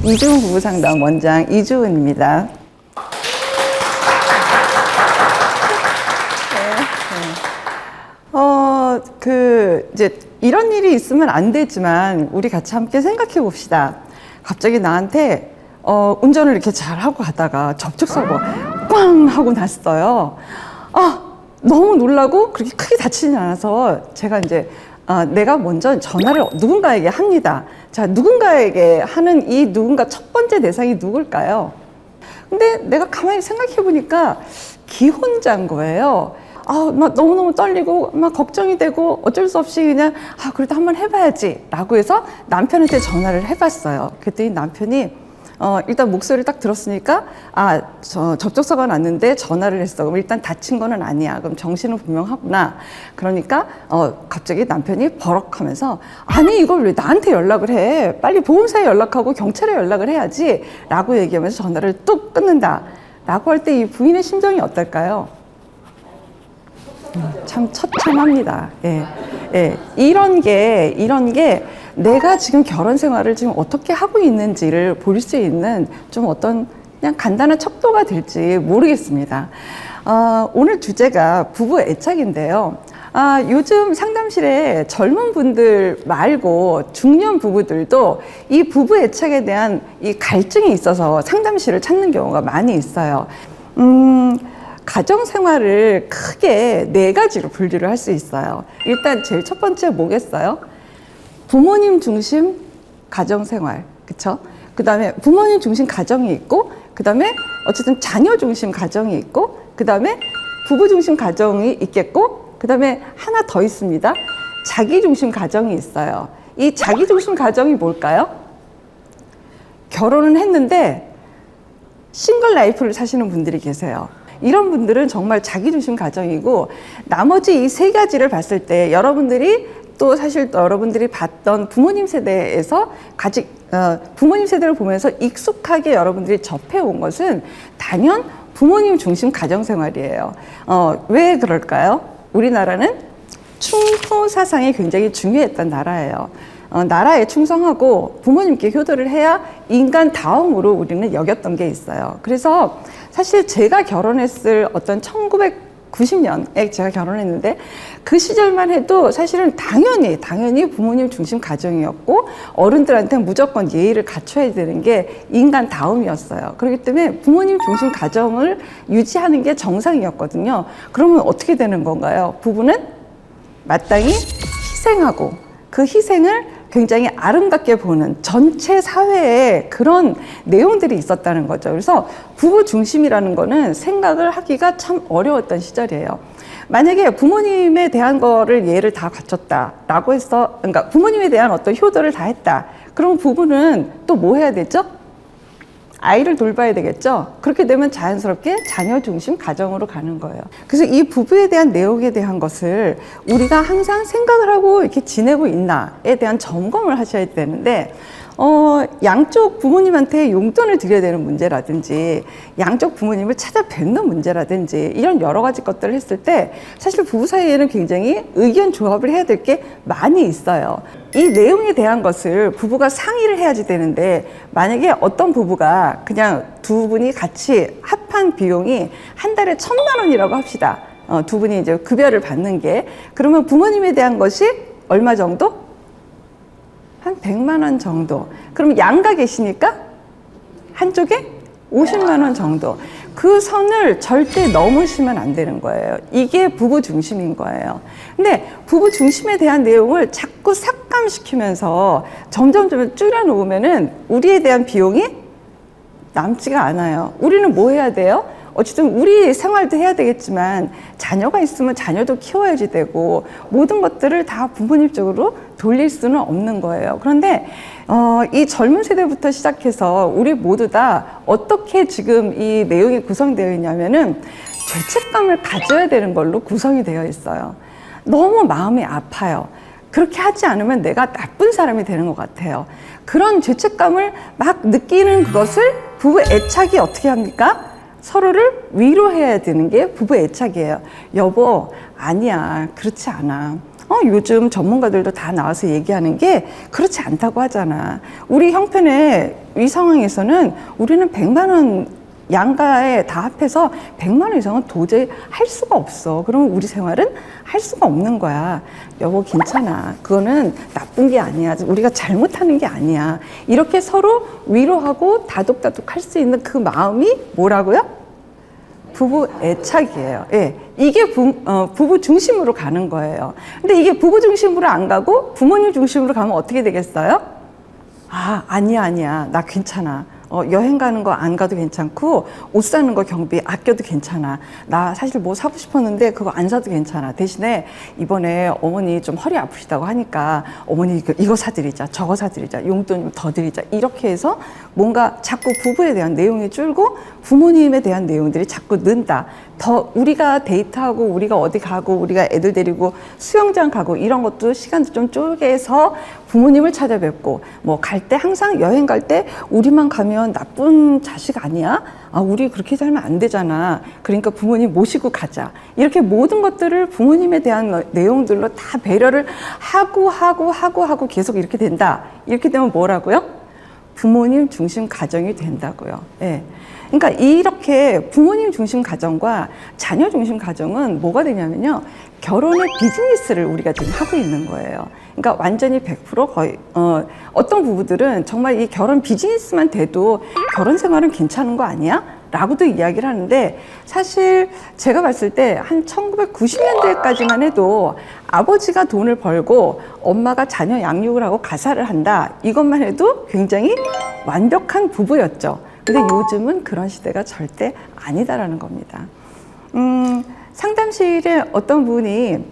이주은 부부상담 원장 이주은입니다. 이제 이런 일이 있으면 안 되지만 우리 같이 함께 생각해 봅시다. 갑자기 나한테 운전을 이렇게 잘 하고 가다가 접촉사고가 꽝 하고 났어요. 너무 놀라고 그렇게 크게 다치지 않아서 제가 이제 내가 먼저 전화를 누군가에게 합니다. 자, 누군가에게 하는 이 누군가 첫 번째 대상이 누굴까요? 근데 내가 가만히 생각해 보니까 기혼자인 거예요. 막 너무너무 떨리고 막 걱정이 되고 어쩔 수 없이 그냥 그래도 한번 해봐야지 라고 해서 남편한테 전화를 해봤어요. 그랬더니 남편이 일단 목소리를 딱 들었으니까 접촉사고가 났는데 전화를 했어. 그럼 일단 다친 거는 아니야. 그럼 정신은 분명하구나. 그러니까 갑자기 남편이 버럭하면서 아니 이걸 왜 나한테 연락을 해? 빨리 보험사에 연락하고 경찰에 연락을 해야지 라고 얘기하면서 전화를 뚝 끊는다 라고 할 때 이 부인의 심정이 어떨까요? 참 처참합니다. 예. 이런 게 내가 지금 결혼 생활을 지금 어떻게 하고 있는지를 볼 수 있는 좀 어떤 그냥 간단한 척도가 될지 모르겠습니다. 오늘 주제가 부부 애착인데요. 요즘 상담실에 젊은 분들 말고 중년 부부들도 이 부부 애착에 대한 이 갈증이 있어서 상담실을 찾는 경우가 많이 있어요. 가정 생활을 크게 4가지로 분류를 할 수 있어요. 일단 제일 첫 번째 뭐겠어요? 부모님 중심 가정 생활, 그쵸? 그 다음에 부모님 중심 가정이 있고, 그 다음에 어쨌든 자녀 중심 가정이 있고, 그 다음에 부부 중심 가정이 있겠고, 그 다음에 하나 더 있습니다. 자기 중심 가정이 있어요. 이 자기 중심 가정이 뭘까요? 결혼은 했는데 싱글 라이프를 사시는 분들이 계세요. 이런 분들은 정말 자기 중심 가정이고, 나머지 이 3가지를 봤을 때 여러분들이 또 사실 여러분들이 봤던 부모님 세대에서 부모님 세대를 보면서 익숙하게 여러분들이 접해온 것은 단연 부모님 중심 가정 생활이에요. 왜 그럴까요? 우리나라는 충포 사상이 굉장히 중요했던 나라예요. 나라에 충성하고 부모님께 효도를 해야 인간 다음으로 우리는 여겼던 게 있어요. 그래서 사실 제가 결혼했을 어떤 1990년에 제가 결혼했는데 그 시절만 해도 사실은 당연히 부모님 중심 가정이었고, 어른들한테 무조건 예의를 갖춰야 되는 게 인간 다움이었어요. 그렇기 때문에 부모님 중심 가정을 유지하는 게 정상이었거든요. 그러면 어떻게 되는 건가요? 부부는 마땅히 희생하고, 그 희생을 굉장히 아름답게 보는 전체 사회에 그런 내용들이 있었다는 거죠. 그래서 부부 중심이라는 거는 생각을 하기가 참 어려웠던 시절이에요. 만약에 부모님에 대한 거를 예를 다 갖췄다라고 해서, 그러니까 부모님에 대한 어떤 효도를 다 했다. 그럼 부부는 또 뭐 해야 되죠? 아이를 돌봐야 되겠죠? 그렇게 되면 자연스럽게 자녀 중심 가정으로 가는 거예요. 그래서 이 부부에 대한 내용에 대한 것을 우리가 항상 생각을 하고 이렇게 지내고 있나에 대한 점검을 하셔야 되는데, 양쪽 부모님한테 용돈을 드려야 되는 문제라든지, 양쪽 부모님을 찾아뵙는 문제라든지, 이런 여러 가지 것들을 했을 때 사실 부부 사이에는 굉장히 의견 조합을 해야 될 게 많이 있어요. 이 내용에 대한 것을 부부가 상의를 해야지 되는데, 만약에 어떤 부부가 그냥 두 분이 같이 합한 비용이 한 달에 1,000만 원이라고 합시다. 두 분이 이제 급여를 받는 게, 그러면 부모님에 대한 것이 얼마 정도? 한 100만 원 정도. 그럼 양가 계시니까 한쪽에 50만 원 정도. 그 선을 절대 넘으시면 안 되는 거예요. 이게 부부 중심인 거예요. 근데 부부 중심에 대한 내용을 자꾸 삭감시키면서 점점 줄여놓으면은 우리에 대한 비용이 남지가 않아요. 우리는 뭐 해야 돼요? 어쨌든 우리 생활도 해야 되겠지만 자녀가 있으면 자녀도 키워야지 되고, 모든 것들을 다 부모님 쪽으로 돌릴 수는 없는 거예요. 그런데 이 젊은 세대부터 시작해서 우리 모두 다 어떻게 지금 이 내용이 구성되어 있냐면은 죄책감을 가져야 되는 걸로 구성이 되어 있어요. 너무 마음이 아파요. 그렇게 하지 않으면 내가 나쁜 사람이 되는 것 같아요. 그런 죄책감을 막 느끼는 그것을 부부 애착이 어떻게 합니까? 서로를 위로해야 되는 게 부부 애착이에요. 여보, 아니야, 그렇지 않아. 요즘 전문가들도 다 나와서 얘기하는 게 그렇지 않다고 하잖아. 우리 형편의 이 상황에서는 우리는 100만 원 양가에 다 합해서 100만 원 이상은 도저히 할 수가 없어. 그러면 우리 생활은 할 수가 없는 거야. 여보, 괜찮아. 그거는 나쁜 게 아니야. 우리가 잘못하는 게 아니야. 이렇게 서로 위로하고 다독다독 할 수 있는 그 마음이 뭐라고요? 부부 애착이에요. 예. 이게 부부 중심으로 가는 거예요. 근데 이게 부부 중심으로 안 가고 부모님 중심으로 가면 어떻게 되겠어요? 아니야. 나 괜찮아. 여행 가는 거 안 가도 괜찮고, 옷 사는 거 경비 아껴도 괜찮아. 나 사실 뭐 사고 싶었는데 그거 안 사도 괜찮아. 대신에 이번에 어머니 좀 허리 아프시다고 하니까 어머니 이거 사드리자, 저거 사드리자, 용돈 좀 더 드리자. 이렇게 해서 뭔가 자꾸 부부에 대한 내용이 줄고 부모님에 대한 내용들이 자꾸 는다. 더 우리가 데이트하고 우리가 어디 가고 우리가 애들 데리고 수영장 가고 이런 것도 시간도 좀 쪼개서 부모님을 찾아뵙고, 뭐 갈 때 항상 여행 갈 때 우리만 가면 나쁜 자식 아니야? 우리 그렇게 살면 안 되잖아. 그러니까 부모님 모시고 가자. 이렇게 모든 것들을 부모님에 대한 내용들로 다 배려를 하고 계속 이렇게 된다. 이렇게 되면 뭐라고요? 부모님 중심 가정이 된다고요. 예. 그러니까 이렇게 부모님 중심 가정과 자녀 중심 가정은 뭐가 되냐면요, 결혼의 비즈니스를 우리가 지금 하고 있는 거예요. 그러니까 완전히 100% 거의 어떤 부부들은 정말 이 결혼 비즈니스만 돼도 결혼 생활은 괜찮은 거 아니야? 라고도 이야기를 하는데, 사실 제가 봤을 때 한 1990년대까지만 해도 아버지가 돈을 벌고 엄마가 자녀 양육을 하고 가사를 한다, 이것만 해도 굉장히 완벽한 부부였죠. 근데 요즘은 그런 시대가 절대 아니다라는 겁니다. 상담실에 어떤 분이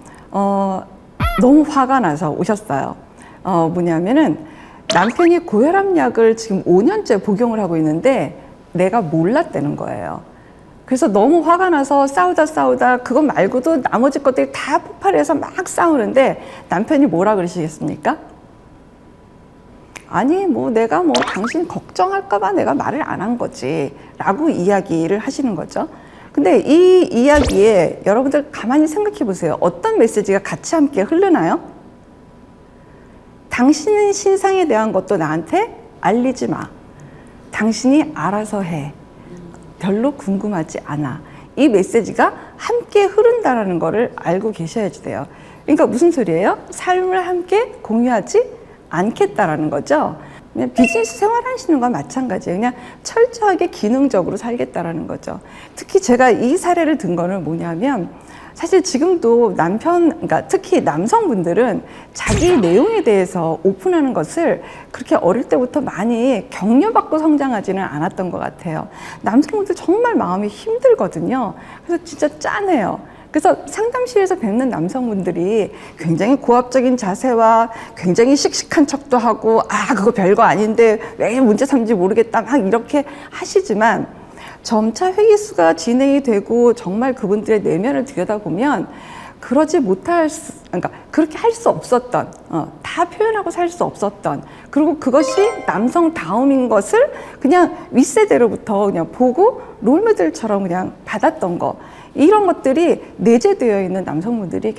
너무 화가 나서 오셨어요. 뭐냐면은 남편이 고혈압 약을 지금 5년째 복용을 하고 있는데 내가 몰랐다는 거예요. 그래서 너무 화가 나서 싸우다 그거 말고도 나머지 것들이 다 폭발해서 막 싸우는데 남편이 뭐라 그러시겠습니까? 아니, 내가 당신 걱정할까봐 내가 말을 안 한 거지 라고 이야기를 하시는 거죠. 근데 이 이야기에 여러분들 가만히 생각해 보세요. 어떤 메시지가 같이 함께 흐르나요? 당신은 신상에 대한 것도 나한테 알리지 마. 당신이 알아서 해. 별로 궁금하지 않아. 이 메시지가 함께 흐른다는 거를 알고 계셔야지 돼요. 그러니까 무슨 소리예요? 삶을 함께 공유하지 않겠다라는 거죠. 그냥 비즈니스 생활하시는 건 마찬가지예요. 그냥 철저하게 기능적으로 살겠다라는 거죠. 특히 제가 이 사례를 든 거는 뭐냐면, 사실 지금도 그러니까 특히 남성분들은 자기 내용에 대해서 오픈하는 것을 그렇게 어릴 때부터 많이 격려받고 성장하지는 않았던 것 같아요. 남성분들 정말 마음이 힘들거든요. 그래서 진짜 짠해요. 그래서 상담실에서 뵙는 남성분들이 굉장히 고압적인 자세와 굉장히 씩씩한 척도 하고, 그거 별거 아닌데 왜 문제 삼는지 모르겠다 막 이렇게 하시지만, 점차 회의 수가 진행이 되고 정말 그분들의 내면을 들여다보면 그러지 못할 그러니까 그렇게 할 수 없었던, 다 표현하고 살 수 없었던, 그리고 그것이 남성다움인 것을 그냥 윗세대로부터 그냥 보고 롤모델처럼 그냥 받았던 거, 이런 것들이 내재되어 있는 남성분들을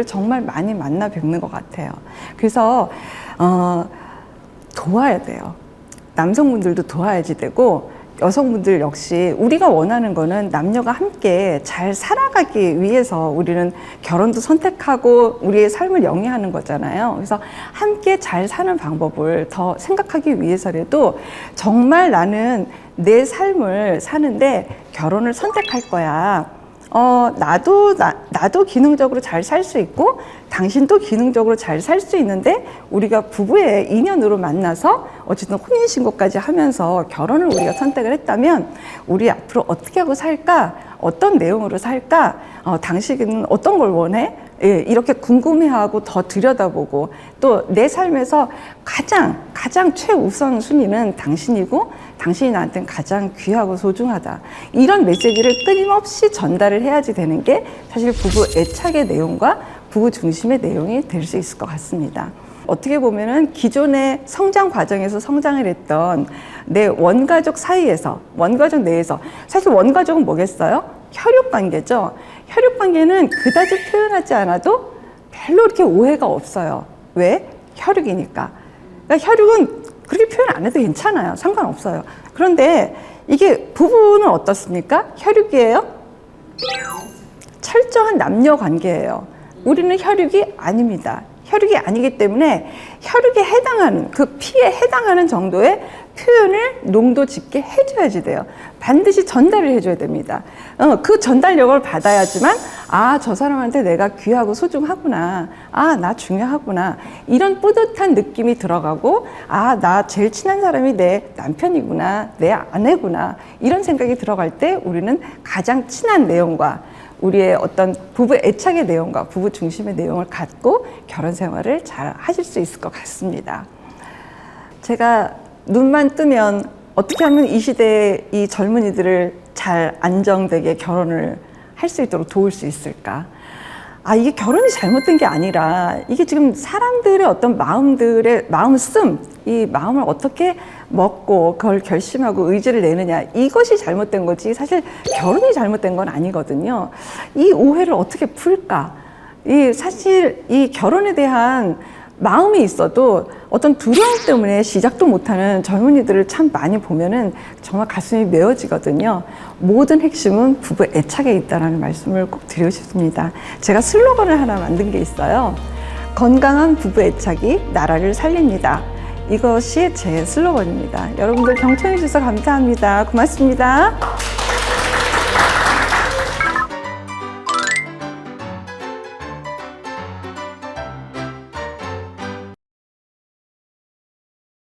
정말 많이 만나 뵙는 것 같아요. 그래서 도와야 돼요. 남성분들도 도와야지 되고, 여성분들 역시 우리가 원하는 거는 남녀가 함께 잘 살아가기 위해서 우리는 결혼도 선택하고 우리의 삶을 영위하는 거잖아요. 그래서 함께 잘 사는 방법을 더 생각하기 위해서라도 정말 나는 내 삶을 사는데 결혼을 선택할 거야. 나도 기능적으로 잘 살 수 있고 당신도 기능적으로 잘 살 수 있는데 우리가 부부의 인연으로 만나서 어쨌든 혼인신고까지 하면서 결혼을 우리가 선택을 했다면 우리 앞으로 어떻게 하고 살까? 어떤 내용으로 살까? 당신은 어떤 걸 원해? 예, 이렇게 궁금해하고 더 들여다보고 또 내 삶에서 가장 최우선 순위는 당신이고 당신이 나한테는 가장 귀하고 소중하다. 이런 메시지를 끊임없이 전달을 해야지 되는 게 사실 부부 애착의 내용과 부부 중심의 내용이 될 수 있을 것 같습니다. 어떻게 보면은 기존의 성장 과정에서 성장을 했던 내 원가족 사이에서, 원가족 내에서, 사실 원가족은 뭐겠어요? 혈육 관계죠. 혈육 관계는 그다지 표현하지 않아도 별로 이렇게 오해가 없어요. 왜? 혈육이니까. 그러니까 혈육은 그렇게 표현 안 해도 괜찮아요. 상관없어요. 그런데 이게 부부는 어떻습니까? 혈육이에요? 철저한 남녀 관계예요. 우리는 혈육이 아닙니다. 혈육이 아니기 때문에 혈육에 해당하는, 그 피에 해당하는 정도의 표현을 농도 짙게 해줘야지 돼요. 반드시 전달을 해줘야 됩니다. 그 전달력을 받아야지만, 아, 저 사람한테 내가 귀하고 소중하구나. 아, 나 중요하구나. 이런 뿌듯한 느낌이 들어가고, 아, 나 제일 친한 사람이 내 남편이구나. 내 아내구나. 이런 생각이 들어갈 때 우리는 가장 친한 내용과 우리의 어떤 부부 애착의 내용과 부부 중심의 내용을 갖고 결혼 생활을 잘 하실 수 있을 것 같습니다. 제가 눈만 뜨면 어떻게 하면 이 시대의 이 젊은이들을 잘 안정되게 결혼을 할 수 있도록 도울 수 있을까? 아, 이게 결혼이 잘못된 게 아니라 이게 지금 사람들의 어떤 마음들의 마음씀, 이 마음을 어떻게 먹고 그걸 결심하고 의지를 내느냐, 이것이 잘못된 거지 사실 결혼이 잘못된 건 아니거든요. 이 오해를 어떻게 풀까? 사실 이 결혼에 대한 마음이 있어도 어떤 두려움 때문에 시작도 못하는 젊은이들을 참 많이 보면은 정말 가슴이 메어지거든요. 모든 핵심은 부부 애착에 있다는 말씀을 꼭 드리고 싶습니다. 제가 슬로건을 하나 만든 게 있어요. 건강한 부부 애착이 나라를 살립니다. 이것이 제 슬로건입니다. 여러분들 경청해 주셔서 감사합니다. 고맙습니다.